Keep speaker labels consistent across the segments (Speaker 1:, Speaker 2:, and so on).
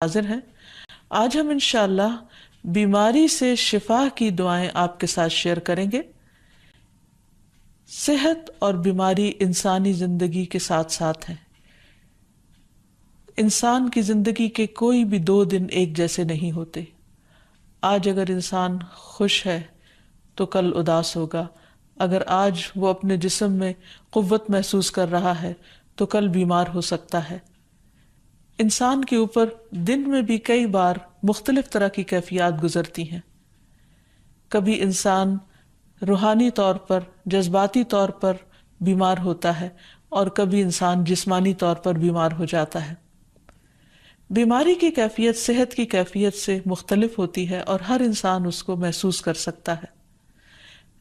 Speaker 1: حاضر ہیں۔ آج ہم انشاءاللہ بیماری سے شفا کی دعائیں آپ کے ساتھ شیئر کریں گے۔ صحت اور بیماری انسانی زندگی کے ساتھ ساتھ ہیں۔ انسان کی زندگی کے کوئی بھی 2 دن ایک جیسے نہیں ہوتے۔ آج اگر انسان خوش ہے تو کل اداس ہوگا، اگر آج وہ اپنے جسم میں قوت محسوس کر رہا ہے تو کل بیمار ہو سکتا ہے۔ انسان کے اوپر دن میں بھی کئی بار مختلف طرح کی کیفیات گزرتی ہیں۔ کبھی انسان روحانی طور پر، جذباتی طور پر بیمار ہوتا ہے اور کبھی انسان جسمانی طور پر بیمار ہو جاتا ہے۔ بیماری کی کیفیت صحت کی کیفیت سے مختلف ہوتی ہے اور ہر انسان اس کو محسوس کر سکتا ہے۔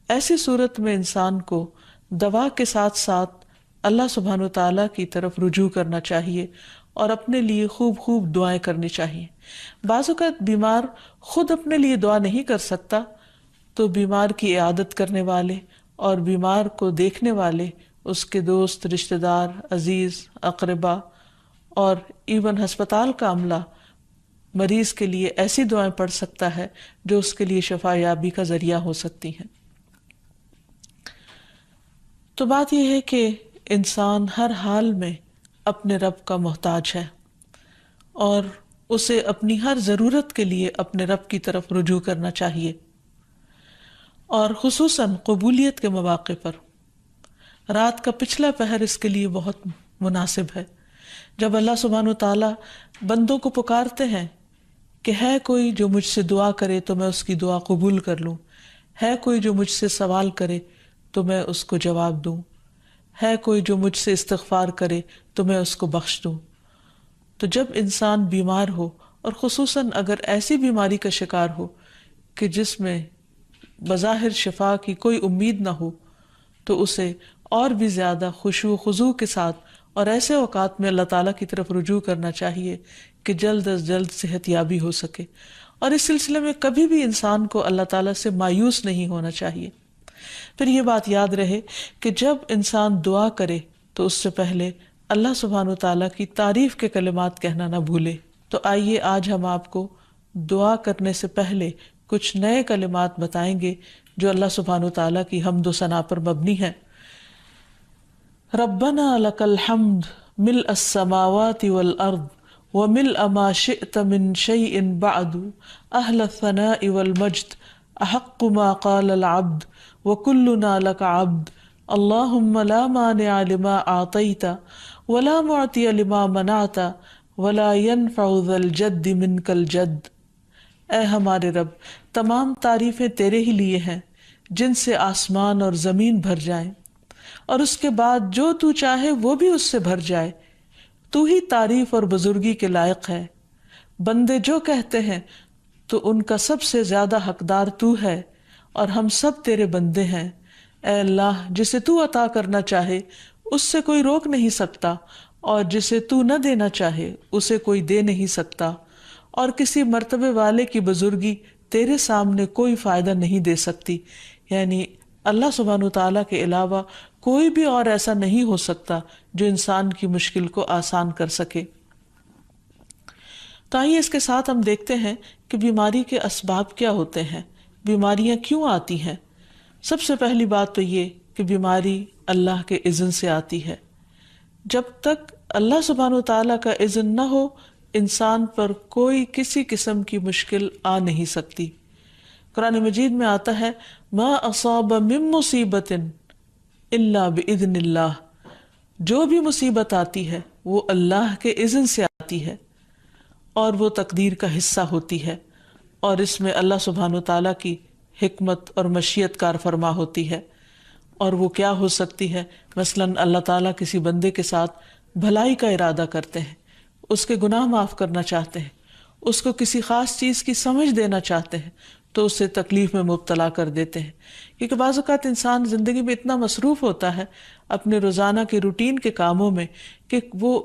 Speaker 1: ایسی صورت میں انسان کو دوا کے ساتھ ساتھ اللہ سبحانہ و تعالیٰ کی طرف رجوع کرنا چاہیے اور اپنے لیے خوب خوب دعائیں کرنی چاہیے۔ بعض اوقات بیمار خود اپنے لیے دعا نہیں کر سکتا تو بیمار کی عیادت کرنے والے اور بیمار کو دیکھنے والے، اس کے دوست، رشتہ دار، عزیز، اقربا اور ایون ہسپتال کا عملہ مریض کے لیے ایسی دعائیں پڑھ سکتا ہے جو اس کے لیے شفا یابی کا ذریعہ ہو سکتی ہیں۔ تو بات یہ ہے کہ انسان ہر حال میں اپنے رب کا محتاج ہے اور اسے اپنی ہر ضرورت کے لیے اپنے رب کی طرف رجوع کرنا چاہیے، اور خصوصاً قبولیت کے مواقع پر۔ رات کا پچھلا پہر اس کے لیے بہت مناسب ہے، جب اللہ سبحانہ وتعالیٰ بندوں کو پکارتے ہیں کہ ہے کوئی جو مجھ سے دعا کرے تو میں اس کی دعا قبول کر لوں، ہے کوئی جو مجھ سے سوال کرے تو میں اس کو جواب دوں، ہے کوئی جو مجھ سے استغفار کرے تو میں اس کو بخش دوں۔ تو جب انسان بیمار ہو، اور خصوصاً اگر ایسی بیماری کا شکار ہو کہ جس میں بظاہر شفا کی کوئی امید نہ ہو، تو اسے اور بھی زیادہ خشوع و خضوع کے ساتھ اور ایسے اوقات میں اللہ تعالیٰ کی طرف رجوع کرنا چاہیے کہ جلد از جلد صحت یابی ہو سکے۔ اور اس سلسلے میں کبھی بھی انسان کو اللہ تعالیٰ سے مایوس نہیں ہونا چاہیے۔ پھر یہ بات یاد رہے کہ جب انسان دعا کرے تو اس سے پہلے اللہ سبحانہ وتعالیٰ کی تعریف کے کلمات کہنا نہ بھولے۔ تو آئیے آج ہم آپ کو دعا کرنے سے پہلے کچھ نئے کلمات بتائیں گے جو اللہ سبحانہ وتعالیٰ کی حمد و ثنا پر مبنی ہیں۔ ربنا لک الحمد ملء السماوات والارض وملء ما شئت من شیء بعد اہل الثناء والمجد احق ما قال العبد وكلنا لك عبد اللهم لا مانع لما اعطيت ولا معطي لما منعت ولا ينفع ذا الجد منك الجد۔ اے ہمارے رب، تمام تعریفیں تیرے ہی لیے ہیں جن سے آسمان اور زمین بھر جائیں، اور اس کے بعد جو تو چاہے وہ بھی اس سے بھر جائے۔ تو ہی تعریف اور بزرگی کے لائق ہے۔ بندے جو کہتے ہیں تو ان کا سب سے زیادہ حقدار تو ہے، اور ہم سب تیرے بندے ہیں۔ اے اللہ، جسے تو عطا کرنا چاہے اس سے کوئی روک نہیں سکتا، اور جسے تو نہ دینا چاہے اسے کوئی دے نہیں سکتا، اور کسی مرتبے والے کی بزرگی تیرے سامنے کوئی فائدہ نہیں دے سکتی۔ یعنی اللہ سبحانہ وتعالیٰ کے علاوہ کوئی بھی اور ایسا نہیں ہو سکتا جو انسان کی مشکل کو آسان کر سکے۔ تو آئیے اس کے ساتھ ہم دیکھتے ہیں کہ بیماری کے اسباب کیا ہوتے ہیں، بیماریاں کیوں آتی ہیں۔ سب سے پہلی بات تو یہ کہ بیماری اللہ کے اذن سے آتی ہے۔ جب تک اللہ سبحانہ وتعالیٰ کا اذن نہ ہو، انسان پر کوئی کسی قسم کی مشکل آ نہیں سکتی۔ قرآن مجید میں آتا ہے ما اصاب من مصیبت الا باذن اللہ، جو بھی مصیبت آتی ہے وہ اللہ کے اذن سے آتی ہے اور وہ تقدیر کا حصہ ہوتی ہے، اور اس میں اللہ سبحانہ وتعالیٰ کی حکمت اور مشیت کار فرما ہوتی ہے۔ اور وہ کیا ہو سکتی ہے؟ مثلاً اللہ تعالیٰ کسی بندے کے ساتھ بھلائی کا ارادہ کرتے ہیں، اس کے گناہ معاف کرنا چاہتے ہیں، اس کو کسی خاص چیز کی سمجھ دینا چاہتے ہیں تو اسے تکلیف میں مبتلا کر دیتے ہیں۔ کیونکہ بعض اوقات انسان زندگی میں اتنا مصروف ہوتا ہے اپنے روزانہ کے روٹین کے کاموں میں کہ وہ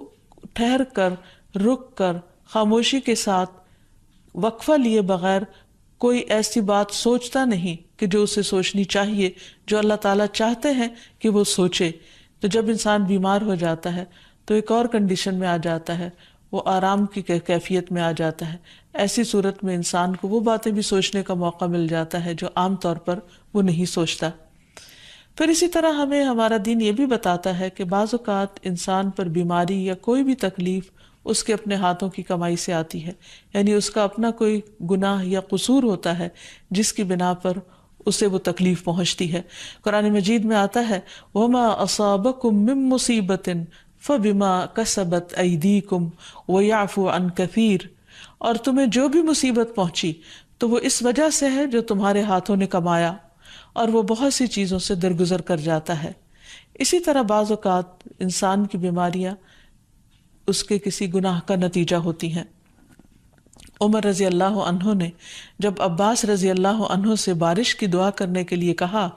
Speaker 1: ٹھہر کر، رک کر، خاموشی کے ساتھ وقفہ لیے بغیر کوئی ایسی بات سوچتا نہیں کہ جو اسے سوچنی چاہیے، جو اللہ تعالیٰ چاہتے ہیں کہ وہ سوچے۔ تو جب انسان بیمار ہو جاتا ہے تو ایک اور کنڈیشن میں آ جاتا ہے، وہ آرام کی کیفیت میں آ جاتا ہے۔ ایسی صورت میں انسان کو وہ باتیں بھی سوچنے کا موقع مل جاتا ہے جو عام طور پر وہ نہیں سوچتا۔ پھر اسی طرح ہمیں ہمارا دین یہ بھی بتاتا ہے کہ بعض اوقات انسان پر بیماری یا کوئی بھی تکلیف اس کے اپنے ہاتھوں کی کمائی سے آتی ہے، یعنی اس کا اپنا کوئی گناہ یا قصور ہوتا ہے جس کی بنا پر اسے وہ تکلیف پہنچتی ہے۔ قرآن مجید میں آتا ہے وَمَا أَصَابَكُم مِّن مُّصِيبَةٍ فَبِمَا كَسَبَتْ أَيْدِيكُمْ وَيَعْفُو عَن كَثِيرٍ، اور تمہیں جو بھی مصیبت پہنچی تو وہ اس وجہ سے ہے جو تمہارے ہاتھوں نے کمایا، اور وہ بہت سی چیزوں سے درگزر کر جاتا ہے۔ اسی طرح بعض اوقات انسان کی بیماریاں اس کے کسی گناہ کا نتیجہ ہوتی ہیں۔ عمر رضی اللہ عنہ نے جب عباس رضی اللہ عنہ سے بارش کی دعا کرنے کے لیے کہا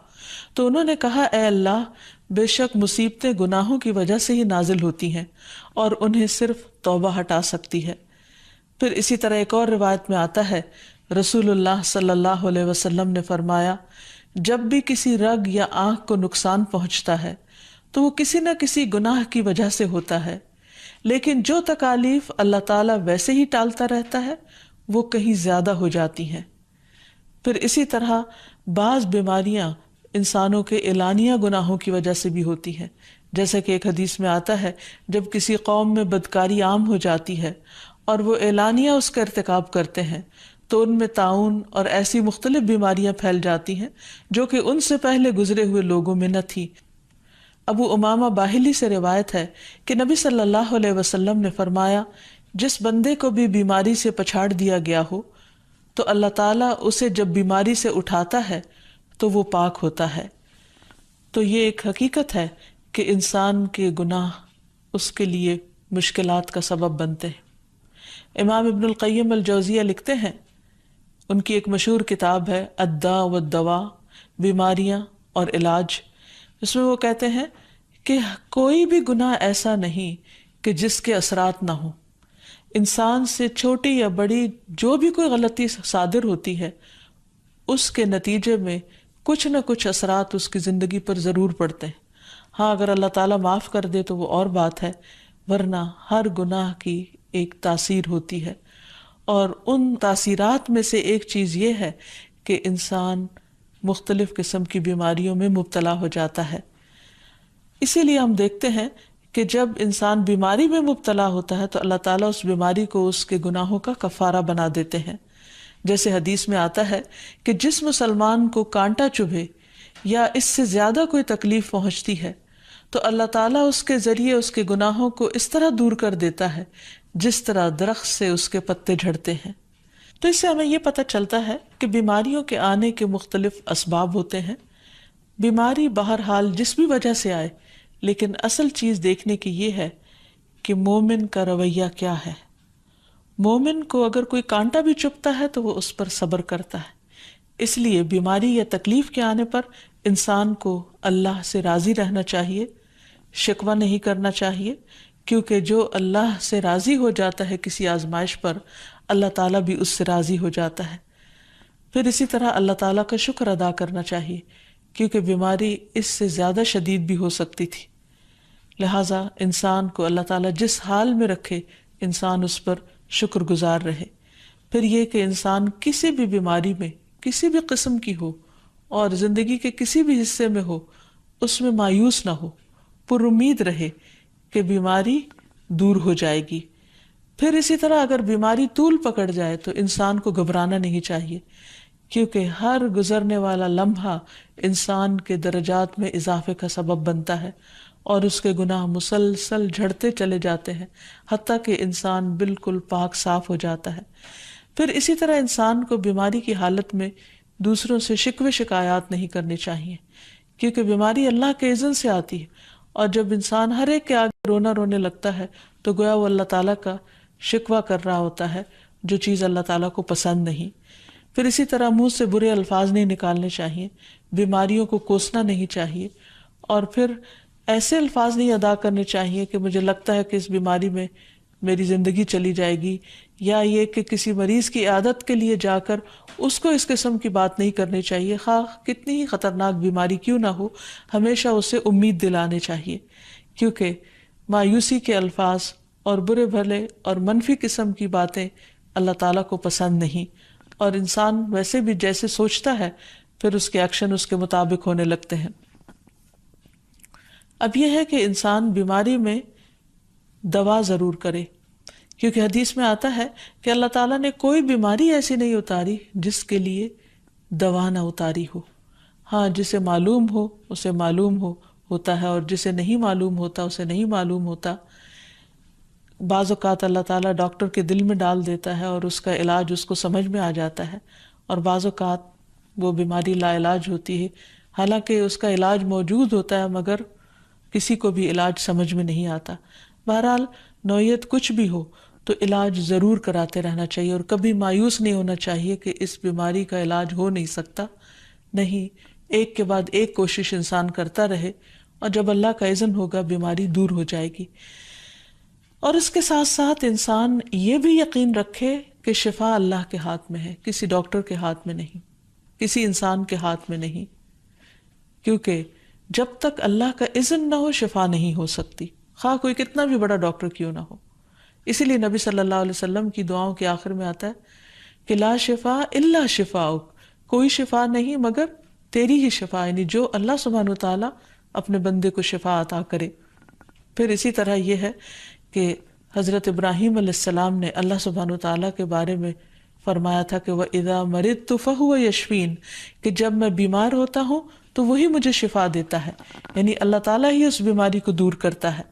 Speaker 1: تو انہوں نے کہا اے اللہ، بے شک مصیبتیں گناہوں کی وجہ سے ہی نازل ہوتی ہیں اور انہیں صرف توبہ ہٹا سکتی ہے۔ پھر اسی طرح ایک اور روایت میں آتا ہے رسول اللہ صلی اللہ علیہ وسلم نے فرمایا جب بھی کسی رگ یا آنکھ کو نقصان پہنچتا ہے تو وہ کسی نہ کسی گناہ کی وجہ سے ہوتا ہے، لیکن جو تکالیف اللہ تعالیٰ ویسے ہی ٹالتا رہتا ہے وہ کہیں زیادہ ہو جاتی ہیں۔ پھر اسی طرح بعض بیماریاں انسانوں کے اعلانیہ گناہوں کی وجہ سے بھی ہوتی ہیں، جیسا کہ ایک حدیث میں آتا ہے جب کسی قوم میں بدکاری عام ہو جاتی ہے اور وہ اعلانیہ اس کا ارتکاب کرتے ہیں تو ان میں طاعون اور ایسی مختلف بیماریاں پھیل جاتی ہیں جو کہ ان سے پہلے گزرے ہوئے لوگوں میں نہ تھی۔ ابو امامہ باہلی سے روایت ہے کہ نبی صلی اللہ علیہ وسلم نے فرمایا جس بندے کو بھی بیماری سے پچھاڑ دیا گیا ہو تو اللہ تعالیٰ اسے جب بیماری سے اٹھاتا ہے تو وہ پاک ہوتا ہے۔ تو یہ ایک حقیقت ہے کہ انسان کے گناہ اس کے لیے مشکلات کا سبب بنتے ہیں۔ امام ابن القیم الجوزیہ لکھتے ہیں، ان کی ایک مشہور کتاب ہے الداء والدواء، بیماریاں اور علاج، اس میں وہ کہتے ہیں کہ کوئی بھی گناہ ایسا نہیں کہ جس کے اثرات نہ ہوں۔ انسان سے چھوٹی یا بڑی جو بھی کوئی غلطی صادر ہوتی ہے اس کے نتیجے میں کچھ نہ کچھ اثرات اس کی زندگی پر ضرور پڑتے ہیں۔ ہاں اگر اللہ تعالیٰ معاف کر دے تو وہ اور بات ہے، ورنہ ہر گناہ کی ایک تاثیر ہوتی ہے، اور ان تاثیرات میں سے ایک چیز یہ ہے کہ انسان مختلف قسم کی بیماریوں میں مبتلا ہو جاتا ہے۔ اسی لیے ہم دیکھتے ہیں کہ جب انسان بیماری میں مبتلا ہوتا ہے تو اللہ تعالیٰ اس بیماری کو اس کے گناہوں کا کفارہ بنا دیتے ہیں۔ جیسے حدیث میں آتا ہے کہ جس مسلمان کو کانٹا چبھے یا اس سے زیادہ کوئی تکلیف پہنچتی ہے تو اللہ تعالیٰ اس کے ذریعے اس کے گناہوں کو اس طرح دور کر دیتا ہے جس طرح درخت سے اس کے پتے جھڑتے ہیں۔ تو اس سے ہمیں یہ پتہ چلتا ہے کہ بیماریوں کے آنے کے مختلف اسباب ہوتے ہیں۔ بیماری بہرحال جس بھی وجہ سے آئے، لیکن اصل چیز دیکھنے کی یہ ہے کہ مومن کا رویہ کیا ہے۔ مومن کو اگر کوئی کانٹا بھی چبھتا ہے تو وہ اس پر صبر کرتا ہے۔ اس لیے بیماری یا تکلیف کے آنے پر انسان کو اللہ سے راضی رہنا چاہیے، شکوہ نہیں کرنا چاہیے، کیونکہ جو اللہ سے راضی ہو جاتا ہے کسی آزمائش پر، اللہ تعالیٰ بھی اس سے راضی ہو جاتا ہے۔ پھر اسی طرح اللہ تعالیٰ کا شکر ادا کرنا چاہیے، کیونکہ بیماری اس سے زیادہ شدید بھی ہو سکتی تھی۔ لہٰذا انسان کو اللہ تعالیٰ جس حال میں رکھے انسان اس پر شکر گزار رہے۔ پھر یہ کہ انسان کسی بھی بیماری میں کسی بھی قسم کی ہو اور زندگی کے کسی بھی حصے میں ہو، اس میں مایوس نہ ہو، پر امید رہے کہ بیماری دور ہو جائے گی۔ پھر اسی طرح اگر بیماری طول پکڑ جائے تو انسان کو گھبرانا نہیں چاہیے، کیونکہ ہر گزرنے والا لمحہ انسان کے درجات میں اضافے کا سبب بنتا ہے اور اس کے گناہ مسلسل جھڑتے چلے جاتے ہیں حتیٰ کہ انسان بالکل پاک صاف ہو جاتا ہے۔ پھر اسی طرح انسان کو بیماری کی حالت میں دوسروں سے شکوے شکایات نہیں کرنی چاہیے، کیونکہ بیماری اللہ کے اذن سے آتی ہے، اور جب انسان ہر ایک کے آگے رونا رونے لگتا ہے تو گویا وہ اللہ تعالیٰ کا شکوہ کر رہا ہوتا ہے، جو چیز اللہ تعالیٰ کو پسند نہیں۔ پھر اسی طرح منہ سے برے الفاظ نہیں نکالنے چاہیے، بیماریوں کو کوسنا نہیں چاہیے، اور پھر ایسے الفاظ نہیں ادا کرنے چاہیے کہ مجھے لگتا ہے کہ اس بیماری میں میری زندگی چلی جائے گی، یا یہ کہ کسی مریض کی عیادت کے لیے جا کر اس کو اس قسم کی بات نہیں کرنی چاہیے، خواہ کتنی ہی خطرناک بیماری کیوں نہ ہو، ہمیشہ اسے امید دلانے چاہیے، کیونکہ مایوسی کے الفاظ اور برے بھلے اور منفی قسم کی باتیں اللہ تعالیٰ کو پسند نہیں، اور انسان ویسے بھی جیسے سوچتا ہے پھر اس کے ایکشن اس کے مطابق ہونے لگتے ہیں۔ اب یہ ہے کہ انسان بیماری میں دوا ضرور کرے، کیونکہ حدیث میں آتا ہے کہ اللہ تعالیٰ نے کوئی بیماری ایسی نہیں اتاری جس کے لیے دوا نہ اتاری ہو۔ ہاں، جسے معلوم ہو اسے معلوم ہوتا ہے، اور جسے نہیں معلوم ہوتا اسے نہیں معلوم ہوتا۔ بعض اوقات اللہ تعالیٰ ڈاکٹر کے دل میں ڈال دیتا ہے اور اس کا علاج اس کو سمجھ میں آ جاتا ہے، اور بعض اوقات وہ بیماری لا علاج ہوتی ہے، حالانکہ اس کا علاج موجود ہوتا ہے مگر کسی کو بھی علاج سمجھ میں نہیں آتا۔ بہرحال نوعیت کچھ بھی ہو تو علاج ضرور کراتے رہنا چاہیے، اور کبھی مایوس نہیں ہونا چاہیے کہ اس بیماری کا علاج ہو نہیں سکتا۔ نہیں، ایک کے بعد ایک کوشش انسان کرتا رہے، اور جب اللہ کا اذن ہوگا بیماری دور ہو جائے گی۔ اور اس کے ساتھ ساتھ انسان یہ بھی یقین رکھے کہ شفا اللہ کے ہاتھ میں ہے، کسی ڈاکٹر کے ہاتھ میں نہیں، کسی انسان کے ہاتھ میں نہیں، کیونکہ جب تک اللہ کا اذن نہ ہو شفا نہیں ہو سکتی، خواہ کوئی کتنا بھی بڑا ڈاکٹر کیوں نہ ہو۔ اسی لیے نبی صلی اللہ علیہ وسلم کی دعاؤں کے آخر میں آتا ہے کہ لا شفا الا شفاؤک، کوئی شفا نہیں مگر تیری ہی شفا، یعنی جو اللہ سبحانہ وتعالیٰ اپنے بندے کو شفا عطا کرے۔ پھر اسی طرح یہ ہے کہ حضرت ابراہیم علیہ السلام نے اللہ سبحانہ وتعالیٰ کے بارے میں فرمایا تھا کہ وَإِذَا مَرِضْتُ فَهُوَ يَشْفِينِ، کہ جب میں بیمار ہوتا ہوں تو وہی مجھے شفا دیتا ہے، یعنی اللہ تعالیٰ ہی اس بیماری کو دور کرتا ہے۔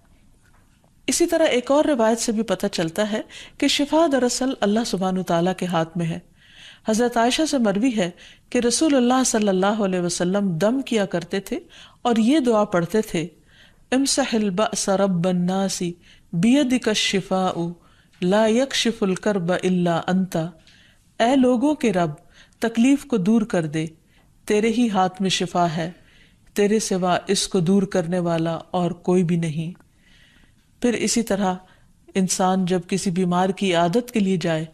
Speaker 1: اسی طرح ایک اور روایت سے بھی پتہ چلتا ہے کہ شفا دراصل اللہ سبحانہ وتعالیٰ کے ہاتھ میں ہے۔ حضرت عائشہ سے مروی ہے کہ رسول اللہ صلی اللہ علیہ وسلم دم کیا کرتے تھے اور یہ دعا پڑھتے تھے، امسح البأس رب الناس بیدک الشفاء لا یکشف الکرب الا انت، اے لوگوں کے رب تکلیف کو دور کر دے، تیرے ہی ہاتھ میں شفا ہے، تیرے سوا اس کو دور کرنے والا اور کوئی بھی نہیں۔ پھر اسی طرح انسان جب کسی بیمار کی عادت کے لیے جائے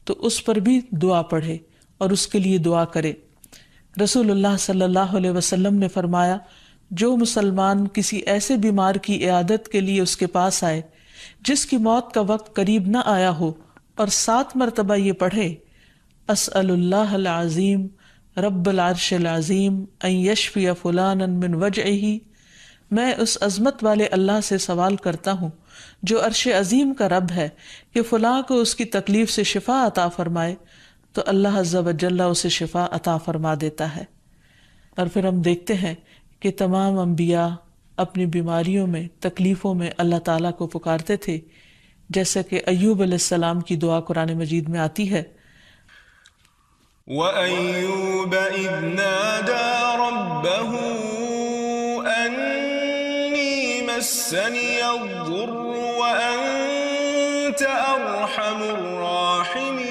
Speaker 1: تو اس پر بھی دعا پڑھے اور اس کے لیے دعا کرے۔ رسول اللہ صلی اللہ علیہ وسلم نے فرمایا، جو مسلمان کسی ایسے بیمار کی عیادت کے لیے اس کے پاس آئے جس کی موت کا وقت قریب نہ آیا ہو اور 7 مرتبہ یہ پڑھے، اسأل اللہ العظیم رب العرش العظیم ان یشفی فلانا من وجعہ، میں اس عظمت والے اللہ سے سوال کرتا ہوں جو عرش عظیم کا رب ہے کہ فلاں کو اس کی تکلیف سے شفا عطا فرمائے، تو اللہ عز و جل اسے شفا عطا فرما دیتا ہے۔ اور پھر ہم دیکھتے ہیں کہ تمام انبیاء اپنی بیماریوں میں تکلیفوں میں اللہ تعالیٰ کو پکارتے تھے، جیسا کہ ایوب علیہ السلام کی دعا قرآن مجید میں آتی ہے،
Speaker 2: وَأَيُّوبَ إِذْ نَادَى رَبَّهُ أَنِّي مَسَّنِيَ الضُّرُّ وَأَنْتَ أَرْحَمُ الرَّاحِمِينَ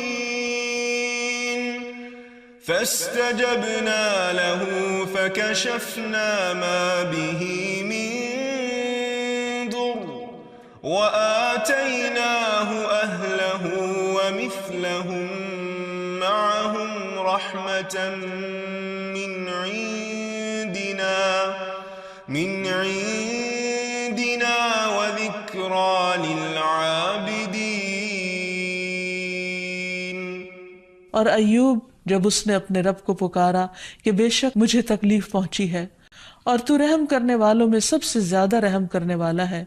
Speaker 2: فَاسْتَجَبْنَا لَهُ فَكَشَفْنَا مَا بِهِ مِنْ ضُرٍّ وَآتَيْنَاهُ أَهْلَهُ وَمِثْلَهُمْ معهم رحمة من عندنا وذكرى للعابدين۔
Speaker 1: اور ایوب جب اس نے اپنے رب کو پکارا کہ بے شک مجھے تکلیف پہنچی ہے اور تو رحم کرنے والوں میں سب سے زیادہ رحم کرنے والا ہے،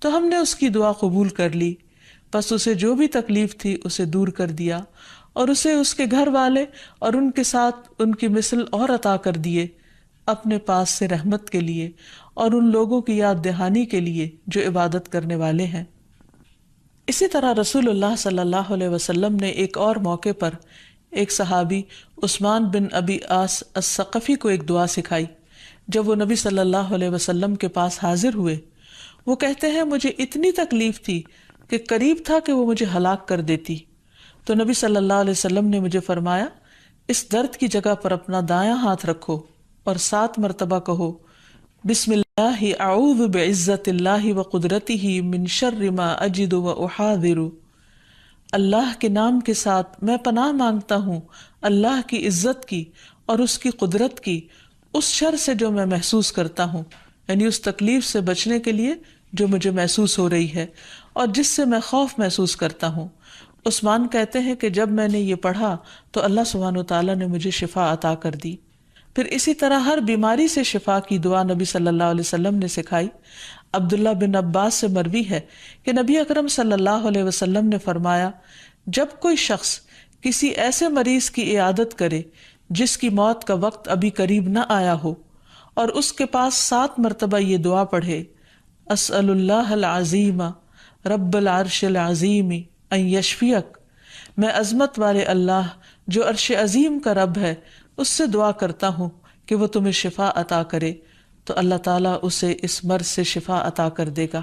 Speaker 1: تو ہم نے اس کی دعا قبول کر لی، پس اسے جو بھی تکلیف تھی اسے دور کر دیا، اور اسے اس کے گھر والے اور ان کے ساتھ ان کی مثل اور عطا کر دیے اپنے پاس سے رحمت کے لیے اور ان لوگوں کی یاد دہانی کے لیے جو عبادت کرنے والے ہیں۔ اسی طرح رسول اللہ صلی اللہ علیہ وسلم نے ایک اور موقع پر ایک صحابی عثمان بن ابی عاص الثقفی کو ایک دعا سکھائی۔ جب وہ نبی صلی اللہ علیہ وسلم کے پاس حاضر ہوئے، وہ کہتے ہیں مجھے اتنی تکلیف تھی کہ قریب تھا کہ وہ مجھے ہلاک کر دیتی، تو نبی صلی اللہ علیہ وسلم نے مجھے فرمایا، اس درد کی جگہ پر اپنا دایاں ہاتھ رکھو اور 7 مرتبہ کہو، بسم اللہ اعوذ بعزت اللہ وقدرتہ من شر ما اجد واحاذر، اللہ کے نام کے ساتھ میں پناہ مانگتا ہوں اللہ کی عزت کی اور اس کی قدرت کی اس شر سے جو میں محسوس کرتا ہوں، یعنی اس تکلیف سے بچنے کے لیے جو مجھے محسوس ہو رہی ہے، اور جس سے میں خوف محسوس کرتا ہوں۔ عثمان کہتے ہیں کہ جب میں نے یہ پڑھا تو اللہ سبحانہ وتعالیٰ نے مجھے شفا عطا کر دی۔ پھر اسی طرح ہر بیماری سے شفا کی دعا نبی صلی اللہ علیہ وسلم نے سکھائی۔ عبداللہ بن عباس سے مروی ہے کہ نبی اکرم صلی اللہ علیہ وسلم نے فرمایا، جب کوئی شخص کسی ایسے مریض کی عیادت کرے جس کی موت کا وقت ابھی قریب نہ آیا ہو اور اس کے پاس 7 مرتبہ یہ دعا پڑھے، اسأل اللہ العظیم رب العرش العظیم ان یشفیک، میں عظمت والے اللہ جو عرش عظیم کا رب ہے اس سے دعا کرتا ہوں کہ وہ تمہیں شفا عطا کرے، تو اللہ تعالیٰ اسے اس مرض سے شفا عطا کر دے گا۔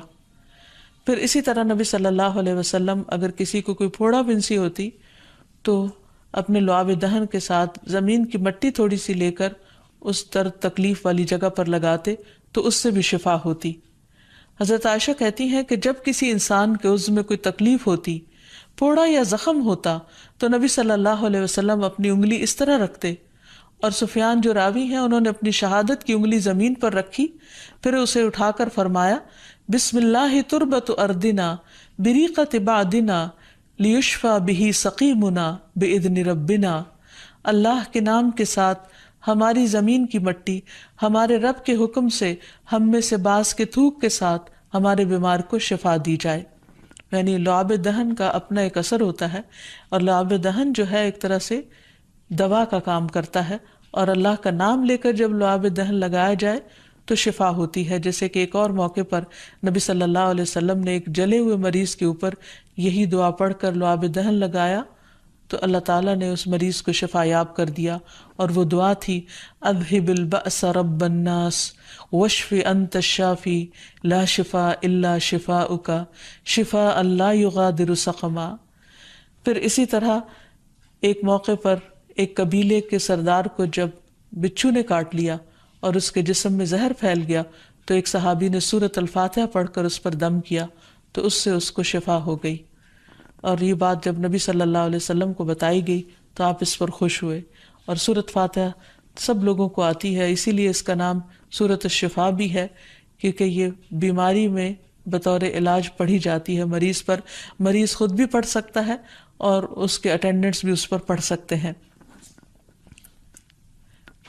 Speaker 1: پھر اسی طرح نبی صلی اللہ علیہ وسلم اگر کسی کو کوئی پھوڑا پھنسی ہوتی تو اپنے لعاب دہن کے ساتھ زمین کی مٹی تھوڑی سی لے کر اس درد تکلیف والی جگہ پر لگاتے تو اس سے بھی شفا ہوتی۔ حضرت عائشہ کہتی ہیں کہ جب کسی انسان کے عضو میں کوئی تکلیف ہوتی، پھوڑا یا زخم ہوتا، تو نبی صلی اللہ علیہ وسلم اپنی انگلی اس طرح رکھتے، اور سفیان جو راوی ہیں انہوں نے اپنی شہادت کی انگلی زمین پر رکھی، پھر اسے اٹھا کر فرمایا، بسم اللہ تربت اردنا بریقت بعدنا لیشفى به سقیمنا باذن ربنا، اللہ کے نام کے ساتھ ہماری زمین کی مٹی ہمارے رب کے حکم سے ہم میں سے بعض کے تھوک کے ساتھ ہمارے بیمار کو شفا دی جائے۔ یعنی لعاب دہن کا اپنا ایک اثر ہوتا ہے، اور لعاب دہن جو ہے ایک طرح سے دوا کا کام کرتا ہے، اور اللہ کا نام لے کر جب لعاب دہن لگایا جائے تو شفا ہوتی ہے۔ جیسے کہ ایک اور موقع پر نبی صلی اللہ علیہ وسلم نے ایک جلے ہوئے مریض کے اوپر یہی دعا پڑھ کر لعاب دہن لگایا تو اللہ تعالیٰ نے اس مریض کو شفا یاب کر دیا، اور وہ دعا تھی، اذہب البأس رب الناس واشف انت الشافی لا شفاء الا شفاؤک شفاء لا یغادر سقما۔ پھر اسی طرح ایک موقع پر ایک قبیلے کے سردار کو جب بچھو نے کاٹ لیا اور اس کے جسم میں زہر پھیل گیا تو ایک صحابی نے سورۃ الفاتحہ پڑھ کر اس پر دم کیا تو اس سے اس کو شفا ہو گئی، اور یہ بات جب نبی صلی اللہ علیہ وسلم کو بتائی گئی تو آپ اس پر خوش ہوئے۔ اور سورۃ فاتحہ سب لوگوں کو آتی ہے، اسی لیے اس کا نام سورۃ الشفا بھی ہے، کیونکہ یہ بیماری میں بطور علاج پڑھی جاتی ہے مریض پر، مریض خود بھی پڑھ سکتا ہے اور اس کے اٹینڈنٹس بھی اس پر پڑھ سکتے ہیں۔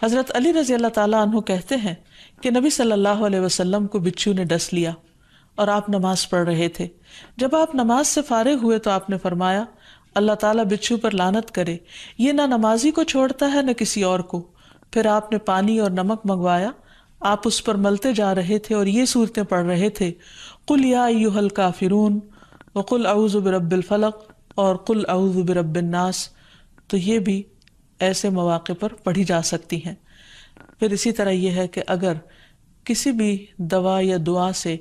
Speaker 1: حضرت علی رضی اللہ تعالیٰ عنہ کہتے ہیں کہ نبی صلی اللہ علیہ وسلم کو بچھو نے ڈس لیا اور آپ نماز پڑھ رہے تھے۔ جب آپ نماز سے فارغ ہوئے تو آپ نے فرمایا، اللہ تعالیٰ بچھو پر لعنت کرے، یہ نہ نمازی کو چھوڑتا ہے نہ کسی اور کو۔ پھر آپ نے پانی اور نمک منگوایا، آپ اس پر ملتے جا رہے تھے اور یہ صورتیں پڑھ رہے تھے، قل یا ایھا الکافرون وقل اعوذ برب الفلق اور قل اعوذ برب الناس، تو یہ بھی ایسے مواقع پر پڑھی جا سکتی ہیں۔ پھر اسی طرح یہ ہے کہ اگر کسی بھی دوا یا دعا سے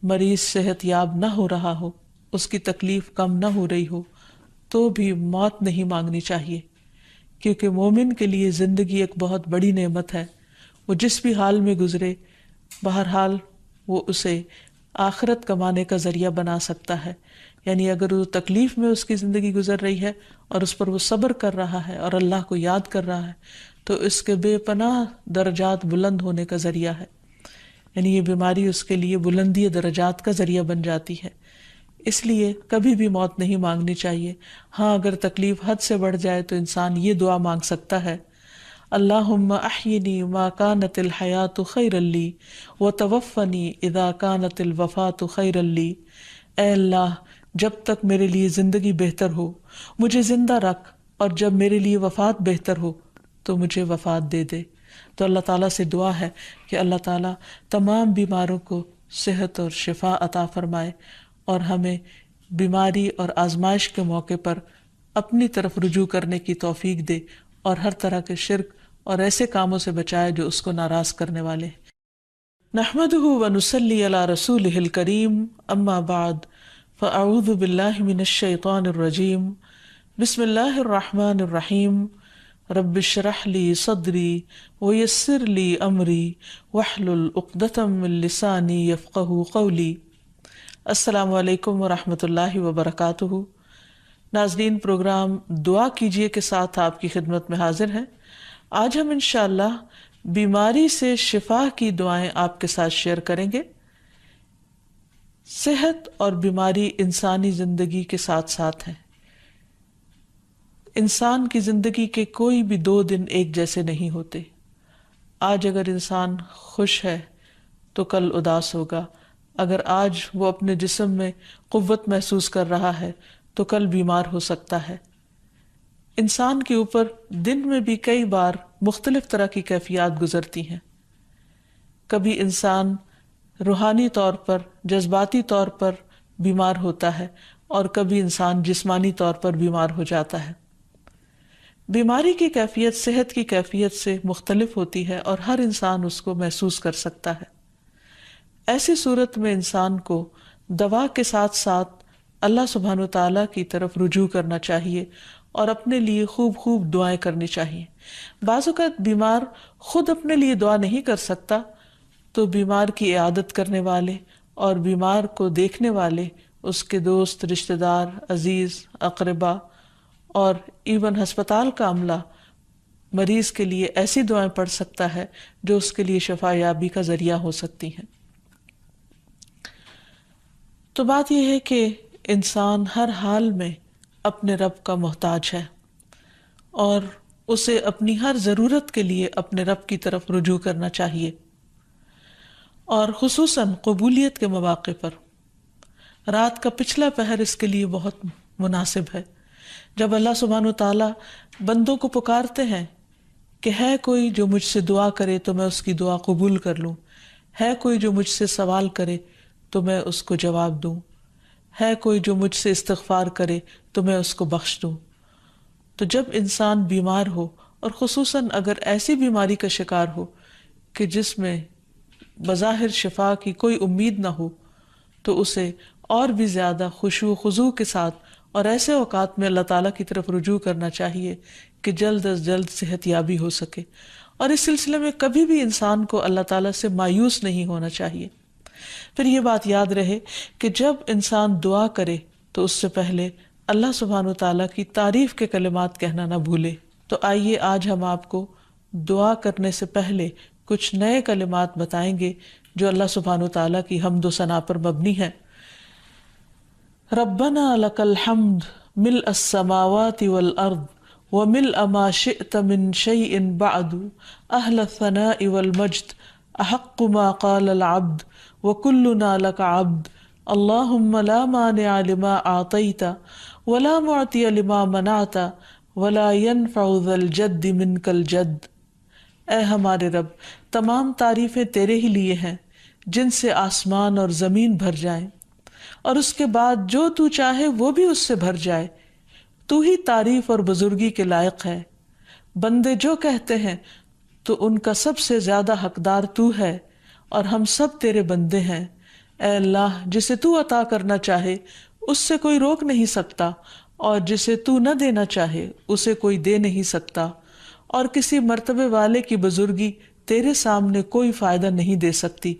Speaker 1: مریض صحت یاب نہ ہو رہا ہو، اس کی تکلیف کم نہ ہو رہی ہو، تو بھی موت نہیں مانگنی چاہیے، کیونکہ مومن کے لیے زندگی ایک بہت بڑی نعمت ہے۔ وہ جس بھی حال میں گزرے، بہرحال وہ اسے آخرت کمانے کا ذریعہ بنا سکتا ہے۔ یعنی اگر وہ تکلیف میں اس کی زندگی گزر رہی ہے اور اس پر وہ صبر کر رہا ہے اور اللہ کو یاد کر رہا ہے تو اس کے بے پناہ درجات بلند ہونے کا ذریعہ ہے۔ یعنی یہ بیماری اس کے لیے بلندی درجات کا ذریعہ بن جاتی ہے، اس لیے کبھی بھی موت نہیں مانگنی چاہیے۔ ہاں اگر تکلیف حد سے بڑھ جائے تو انسان یہ دعا مانگ سکتا ہے، اللہم احینی ما کانت الحیات خیرا لی وتوفنی اذا کانت الوفات خیرا لی، اے اللہ جب تک میرے لیے زندگی بہتر ہو مجھے زندہ رکھ، اور جب میرے لیے وفات بہتر ہو تو مجھے وفات دے دے۔ تو اللہ تعالیٰ سے دعا ہے کہ اللہ تعالیٰ تمام بیماروں کو صحت اور شفا عطا فرمائے، اور ہمیں بیماری اور آزمائش کے موقع پر اپنی طرف رجوع کرنے کی توفیق دے، اور ہر طرح کے شرک اور ایسے کاموں سے بچائے جو اس کو ناراض کرنے والے۔ نحمدہ ونصلی علی رسولہ الکریم، اما بعد، فاعوذ باللہ من الشیطان الرجیم، بسم اللہ الرحمن الرحیم، رب اشرح لی صدری ویسر لی امری واحلل عقدۃ من لسانی یفقہوا قولی۔ السلام علیکم ورحمۃ اللہ وبرکاتہ۔ ناظرین، پروگرام دعا کیجئے کے ساتھ آپ کی خدمت میں حاضر ہیں۔ آج ہم انشاءاللہ بیماری سے شفا کی دعائیں آپ کے ساتھ شیئر کریں گے۔ صحت اور بیماری انسانی زندگی کے ساتھ ساتھ ہیں. انسان کی زندگی کے کوئی بھی 2 دن ایک جیسے نہیں ہوتے. آج اگر انسان خوش ہے تو کل اداس ہوگا. اگر آج وہ اپنے جسم میں قوت محسوس کر رہا ہے تو کل بیمار ہو سکتا ہے. انسان کے اوپر دن میں بھی کئی بار مختلف طرح کی کیفیات گزرتی ہیں. کبھی انسان روحانی طور پر، جذباتی طور پر بیمار ہوتا ہے اور کبھی انسان جسمانی طور پر بیمار ہو جاتا ہے. بیماری کی کیفیت صحت کی کیفیت سے مختلف ہوتی ہے اور ہر انسان اس کو محسوس کر سکتا ہے. ایسی صورت میں انسان کو دوا کے ساتھ ساتھ اللہ سبحانہ و تعالیٰ کی طرف رجوع کرنا چاہیے اور اپنے لیے خوب خوب دعائیں کرنی چاہیے. بعض اوقات بیمار خود اپنے لیے دعا نہیں کر سکتا تو بیمار کی عیادت کرنے والے اور بیمار کو دیکھنے والے، اس کے دوست، رشتہ دار، عزیز، اقربا اور ایون ہسپتال کا عملہ مریض کے لیے ایسی دعائیں پڑھ سکتا ہے جو اس کے لیے شفا یابی کا ذریعہ ہو سکتی ہیں. تو بات یہ ہے کہ انسان ہر حال میں اپنے رب کا محتاج ہے اور اسے اپنی ہر ضرورت کے لیے اپنے رب کی طرف رجوع کرنا چاہیے، اور خصوصاً قبولیت کے مواقع پر. رات کا پچھلا پہر اس کے لیے بہت مناسب ہے، جب اللہ سبحانہ وتعالیٰ بندوں کو پکارتے ہیں کہ ہے کوئی جو مجھ سے دعا کرے تو میں اس کی دعا قبول کر لوں، ہے کوئی جو مجھ سے سوال کرے تو میں اس کو جواب دوں، ہے کوئی جو مجھ سے استغفار کرے تو میں اس کو بخش دوں. تو جب انسان بیمار ہو اور خصوصاً اگر ایسی بیماری کا شکار ہو کہ جس میں بظاہر شفا کی کوئی امید نہ ہو، تو اسے اور بھی زیادہ خشوع و خضوع کے ساتھ اور ایسے اوقات میں اللہ تعالیٰ کی طرف رجوع کرنا چاہیے کہ جلد از جلد صحت یابی ہو سکے. اور اس سلسلے میں کبھی بھی انسان کو اللہ تعالیٰ سے مایوس نہیں ہونا چاہیے. پھر یہ بات یاد رہے کہ جب انسان دعا کرے تو اس سے پہلے اللہ سبحانہ وتعالیٰ کی تعریف کے کلمات کہنا نہ بھولے. تو آئیے آج ہم آپ کو دعا کرنے سے پہلے کچھ نئے کلمات بتائیں گے جو اللہ سبحانہ وتعالیٰ کی حمد و ثنا پر مبنی ہے. ربنا لک الحمد ملء السماوات والارض وملء ما شئت من شيء بعد اهل الثناء والمجد احق ما قال العبد وكلنا لك عبد اللهم لا مانع لما اعطيت ولا معطي لما منعت ولا ينفع ذا الجد منك الجد. اے ہمارے رب، تمام تعریفیں تیرے ہی لیے ہیں جن سے آسمان اور زمین بھر جائیں، اور اس کے بعد جو تو چاہے وہ بھی اس سے بھر جائے. تو ہی تعریف اور بزرگی کے لائق ہے. بندے جو کہتے ہیں تو ان کا سب سے زیادہ حقدار تو ہے، اور ہم سب تیرے بندے ہیں. اے اللہ، جسے تو عطا کرنا چاہے اس سے کوئی روک نہیں سکتا، اور جسے تو نہ دینا چاہے اسے کوئی دے نہیں سکتا، اور کسی مرتبے والے کی بزرگی تیرے سامنے کوئی فائدہ نہیں دے سکتی.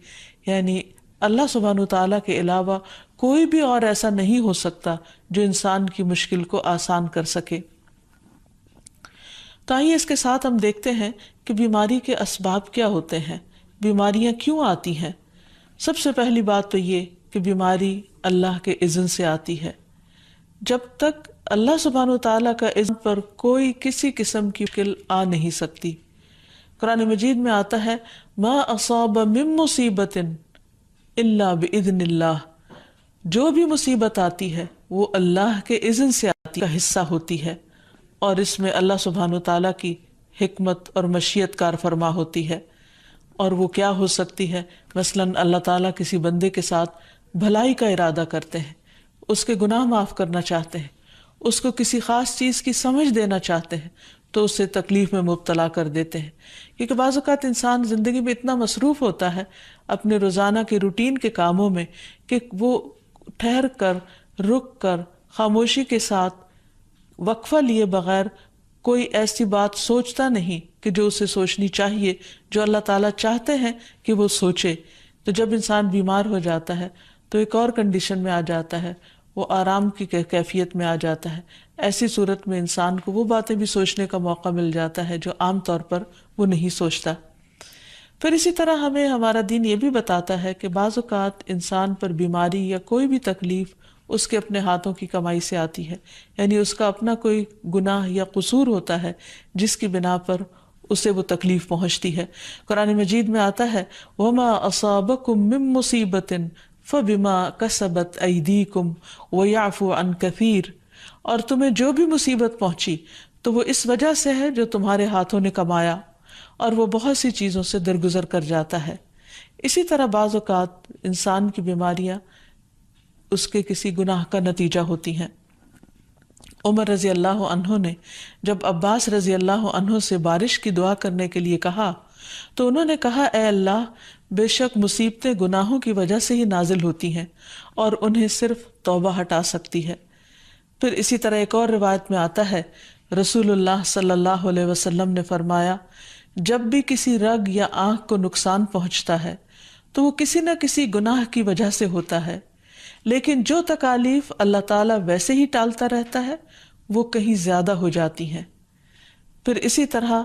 Speaker 1: یعنی اللہ سبحانہ وتعالیٰ کے علاوہ کوئی بھی اور ایسا نہیں ہو سکتا جو انسان کی مشکل کو آسان کر سکے. تو آئیے اس کے ساتھ ہم دیکھتے ہیں کہ بیماری کے اسباب کیا ہوتے ہیں، بیماریاں کیوں آتی ہیں. سب سے پہلی بات تو یہ کہ بیماری اللہ کے اذن سے آتی ہے. جب تک اللہ سبحانہ وتعالیٰ کا اذن پر کوئی کسی قسم کی مشکل آ نہیں سکتی. قرآن مجید میں آتا ہے ما اصاب من مصیبت الا باذن اللہ. جو بھی مصیبت آتی ہے وہ اللہ کے اذن سے آتی کا حصہ ہوتی ہے، اور اس میں اللہ سبحانہ وتعالیٰ کی حکمت اور مشیت کار فرما ہوتی ہے. اور وہ کیا ہو سکتی ہے؟ مثلاً اللہ تعالیٰ کسی بندے کے ساتھ بھلائی کا ارادہ کرتے ہیں، اس کے گناہ معاف کرنا چاہتے ہیں، اس کو کسی خاص چیز کی سمجھ دینا چاہتے ہیں تو اسے تکلیف میں مبتلا کر دیتے ہیں. کیونکہ بعض اوقات انسان زندگی میں اتنا مصروف ہوتا ہے اپنے روزانہ کے روٹین کے کاموں میں کہ وہ ٹھہر کر، رک کر، خاموشی کے ساتھ وقفہ لیے بغیر کوئی ایسی بات سوچتا نہیں کہ جو اسے سوچنی چاہیے، جو اللہ تعالیٰ چاہتے ہیں کہ وہ سوچے. تو جب انسان بیمار ہو جاتا ہے تو ایک اور کنڈیشن میں آ جاتا ہے، وہ آرام کی کیفیت میں آ جاتا ہے. ایسی صورت میں انسان کو وہ باتیں بھی سوچنے کا موقع مل جاتا ہے جو عام طور پر وہ نہیں سوچتا. پھر اسی طرح ہمیں ہمارا دین یہ بھی بتاتا ہے کہ بعض اوقات انسان پر بیماری یا کوئی بھی تکلیف اس کے اپنے ہاتھوں کی کمائی سے آتی ہے، یعنی اس کا اپنا کوئی گناہ یا قصور ہوتا ہے جس کی بنا پر اسے وہ تکلیف پہنچتی ہے۔ قرآن مجید میں آتا ہے وَمَا أَصَابَكُم مِّن مُّصِيبَةٍ فَبِمَا كَسَبَتْ أَيْدِيكُمْ وَيَعْفُو عَن كَثِيرٍ، اور تمہیں جو بھی مصیبت پہنچی تو وہ اس وجہ سے ہے جو تمہارے ہاتھوں نے کمایا، اور وہ بہت سی چیزوں سے درگزر کر جاتا ہے۔ اسی طرح بعض اوقات انسان کی بیماریاں اس کے کسی گناہ کا نتیجہ ہوتی ہیں۔ عمر رضی اللہ عنہ نے جب عباس رضی اللہ عنہ سے بارش کی دعا کرنے کے لیے کہا تو انہوں نے کہا اے اللہ، بے شک مصیبتیں گناہوں کی وجہ سے ہی نازل ہوتی ہیں اور انہیں صرف توبہ ہٹا سکتی ہے۔ پھر اسی طرح ایک اور روایت میں آتا ہے رسول اللہ صلی اللہ علیہ وسلم نے فرمایا جب بھی کسی رگ یا آنکھ کو نقصان پہنچتا ہے تو وہ کسی نہ کسی گناہ کی وجہ سے ہوتا ہے، لیکن جو تکالیف اللہ تعالیٰ ویسے ہی ٹالتا رہتا ہے وہ کہیں زیادہ ہو جاتی ہیں۔ پھر اسی طرح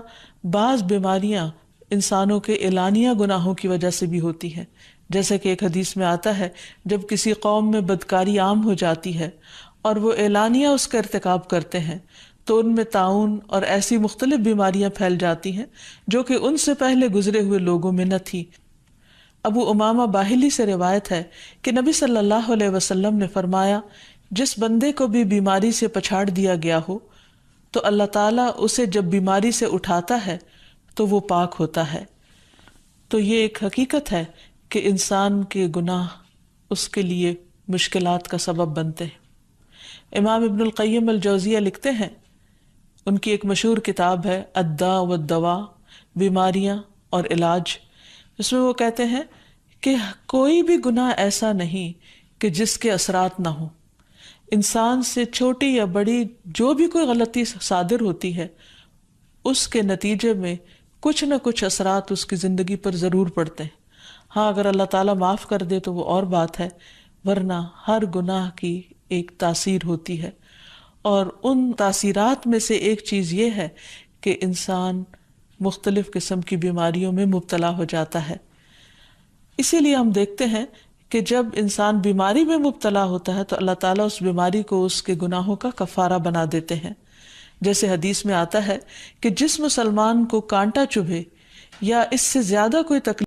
Speaker 1: بعض بیماریاں انسانوں کے اعلانیہ گناہوں کی وجہ سے بھی ہوتی ہیں، جیسا کہ ایک حدیث میں آتا ہے جب کسی قوم میں بدکاری عام ہو جاتی ہے اور وہ اعلانیہ اس کا ارتکاب کرتے ہیں تو ان میں طاعون اور ایسی مختلف بیماریاں پھیل جاتی ہیں جو کہ ان سے پہلے گزرے ہوئے لوگوں میں نہ تھی۔ ابو امامہ باہلی سے روایت ہے کہ نبی صلی اللہ علیہ وسلم نے فرمایا جس بندے کو بھی بیماری سے پچھاڑ دیا گیا ہو تو اللہ تعالیٰ اسے جب بیماری سے اٹھاتا ہے تو وہ پاک ہوتا ہے۔ تو یہ ایک حقیقت ہے کہ انسان کے گناہ اس کے لیے مشکلات کا سبب بنتے ہیں۔ امام ابن القیم الجوزیہ لکھتے ہیں، ان کی ایک مشہور کتاب ہے الداء والدواء، بیماریاں اور علاج، اس میں وہ کہتے ہیں کہ کوئی بھی گناہ ایسا نہیں کہ جس کے اثرات نہ ہوں۔ انسان سے چھوٹی یا بڑی جو بھی کوئی غلطی صادر ہوتی ہے اس کے نتیجے میں کچھ نہ کچھ اثرات اس کی زندگی پر ضرور پڑتے ہیں۔ ہاں اگر اللہ تعالیٰ معاف کر دے تو وہ اور بات ہے، ورنہ ہر گناہ کی ایک تاثیر ہوتی ہے، اور ان تاثیرات میں سے ایک چیز یہ ہے کہ انسان مختلف قسم کی بیماریوں میں مبتلا ہو جاتا ہے۔ اسی لیے ہم دیکھتے ہیں کہ جب انسان بیماری میں مبتلا ہوتا ہے تو اللہ تعالیٰ اس بیماری کو اس کے گناہوں کا کفارہ بنا دیتے ہیں۔ جیسے حدیث میں آتا ہے کہ جس مسلمان کو کانٹا چبھے یا اس سے زیادہ کوئی تکلیف